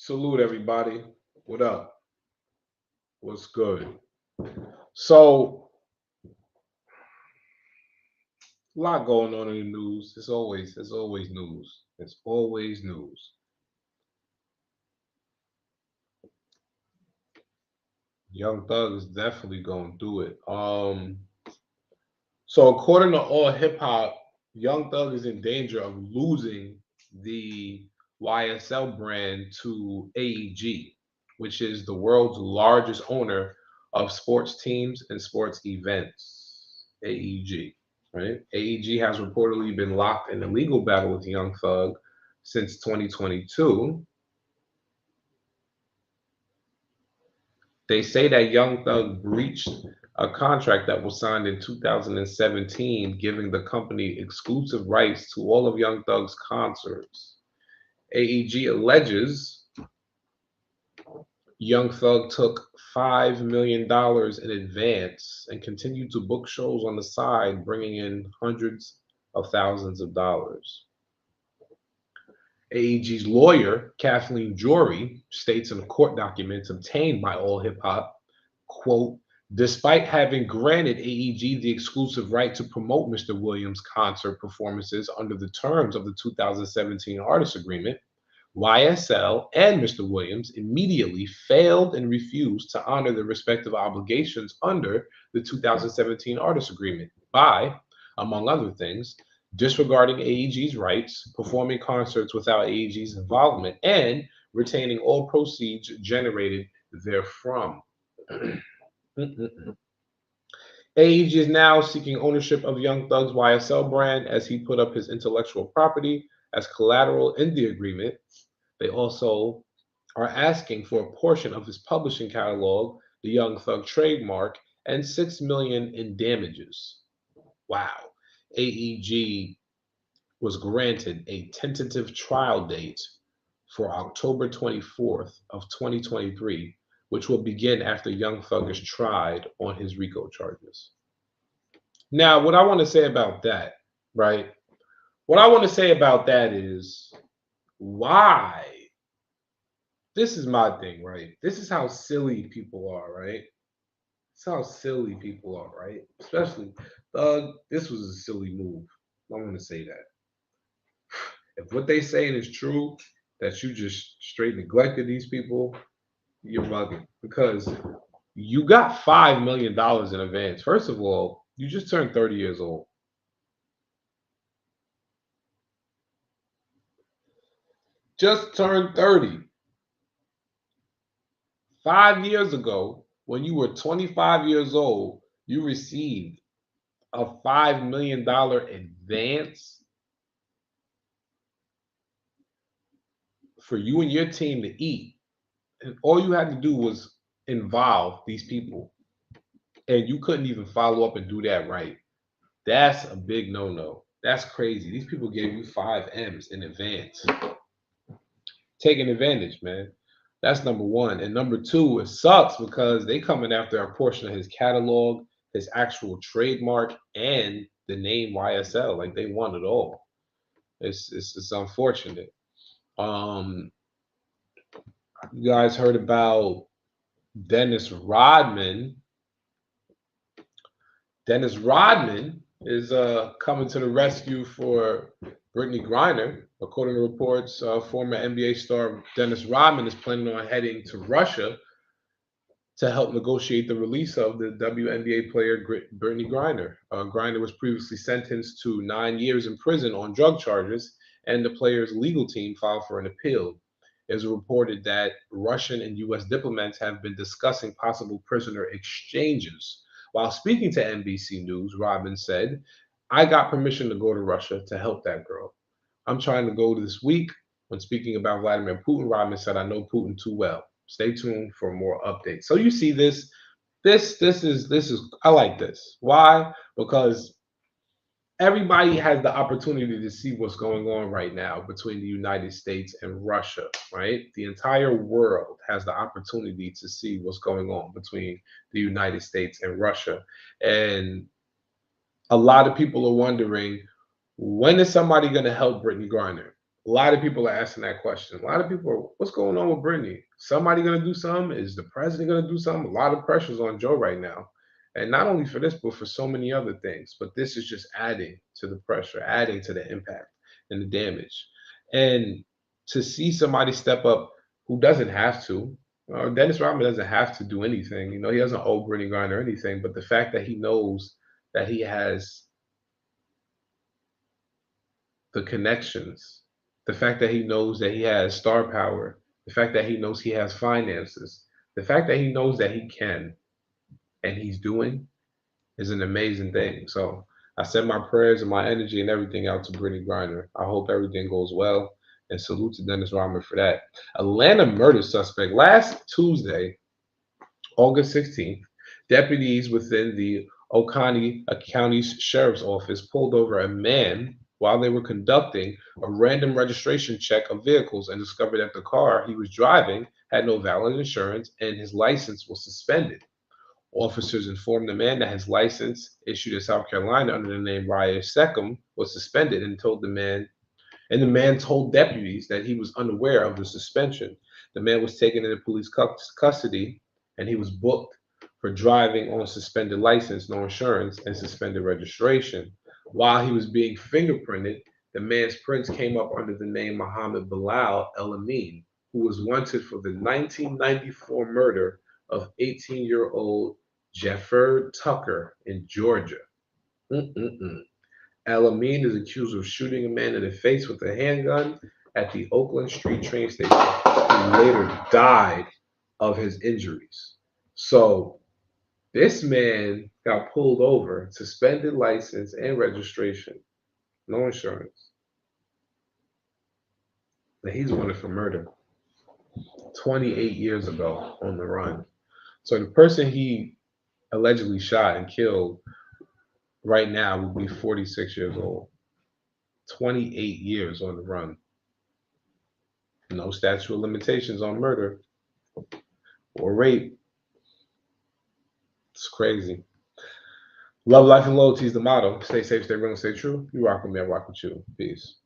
Salute everybody. What up? What's good? So, a lot going on in the news. It's always news. It's always news. Young Thug is definitely gonna do it. So according to All Hip Hop, Young Thug is in danger of losing the YSL brand to AEG, which is the world's largest owner of sports teams and sports events. AEG, right? AEG has reportedly been locked in a legal battle with Young Thug since 2022. They say that Young Thug breached a contract that was signed in 2017, giving the company exclusive rights to all of Young Thug's concerts. AEG alleges Young Thug took $5 million in advance and continued to book shows on the side, bringing in hundreds of thousands of dollars. AEG's lawyer, Kathleen Jorrie, states in court documents obtained by AllHipHop, quote, despite having granted AEG the exclusive right to promote Mr. Williams' concert performances under the terms of the 2017 artist agreement, YSL and Mr. Williams immediately failed and refused to honor their respective obligations under the 2017 artist agreement by, among other things, disregarding AEG's rights, performing concerts without AEG's involvement, and retaining all proceeds generated therefrom. AEG is now seeking ownership of Young Thug's YSL brand as he put up his intellectual property as collateral in the agreement. They also are asking for a portion of his publishing catalog, the Young Thug trademark, and $6 million in damages. Wow. AEG was granted a tentative trial date for October 24th of 2023, which will begin after Young Thug is tried on his RICO charges. Now, what I want to say about that, right? What I want to say about that is why? This is my thing, right? This is how silly people are, right? This is how silly people are, right? Especially Thug. This was a silly move. I want to say that. If what they saying is true, that you just straight neglected these people, you're bugging because you got $5 million in advance. First of all, you just turned 30 years old. Just turned 30. 5 years ago, when you were 25 years old, you received a $5 million advance for you and your team to eat. And all you had to do was involve these people. And you couldn't even follow up and do that right. That's a big no-no. That's crazy. These people gave you 5 M's in advance. Taking advantage, man. That's number one. And number two, it sucks because they coming after a portion of his catalog, his actual trademark, and the name YSL. Like they want it all. It's unfortunate. Um, you guys heard about Dennis Rodman. Dennis Rodman is coming to the rescue for Brittney Griner. According to reports, former NBA star Dennis Rodman is planning on heading to Russia to help negotiate the release of the WNBA player Brittney Griner. Griner was previously sentenced to 9 years in prison on drug charges, and the player's legal team filed for an appeal. It was reported that Russian and U.S. diplomats have been discussing possible prisoner exchanges. While speaking to NBC News, Rodman said, I got permission to go to Russia to help that girl. I'm trying to go this week. When speaking about Vladimir Putin, Rodman said, I know Putin too well. Stay tuned for more updates. So you see this is I like this. Why? Because everybody has the opportunity to see what's going on right now between the United States and Russia, right? The entire world has the opportunity to see what's going on between the United States and Russia. And a lot of people are wondering, when is somebody going to help Brittney Griner? A lot of people are asking that question. A lot of people are, what's going on with Brittney? Somebody gonna do something? Is the president gonna do something? A lot of pressure's on Joe right now. And not only for this, but for so many other things. But this is just adding to the pressure, adding to the impact and the damage. And to see somebody step up who doesn't have to, Dennis Rodman doesn't have to do anything. You know, he doesn't owe Brittney Griner anything. But the fact that he knows that he has the connections, the fact that he knows that he has star power, the fact that he knows he has finances, the fact that he knows that he can and he's doing is an amazing thing. So I send my prayers and my energy and everything out to Brittney Griner. I hope everything goes well. And salute to Dennis Rodman for that. Atlanta murder suspect. Last Tuesday, August 16th, deputies within the Oconee County Sheriff's Office pulled over a man while they were conducting a random registration check of vehicles and discovered that the car he was driving had no valid insurance and his license was suspended. Officers informed the man that his license, issued in South Carolina under the name YSL, was suspended and the man told deputies that he was unaware of the suspension. The man was taken into police custody and he was booked for driving on a suspended license, no insurance, and suspended registration. While he was being fingerprinted, the man's prints came up under the name Muhammad Bilal El Amin, who was wanted for the 1994 murder of 18-year-old Jeffrey Tucker in Georgia. El Amin is accused of shooting a man in the face with a handgun at the Oakland Street train station. He later died of his injuries. So this man got pulled over, suspended license and registration, no insurance. And he's wanted for murder 28 years ago on the run. So the person he allegedly shot and killed right now would be 46 years old. 28 years on the run. No statute of limitations on murder or rape. It's crazy. Love, life, and loyalty is the motto. Stay safe, stay real, and stay true. You rock with me, I rock with you. Peace.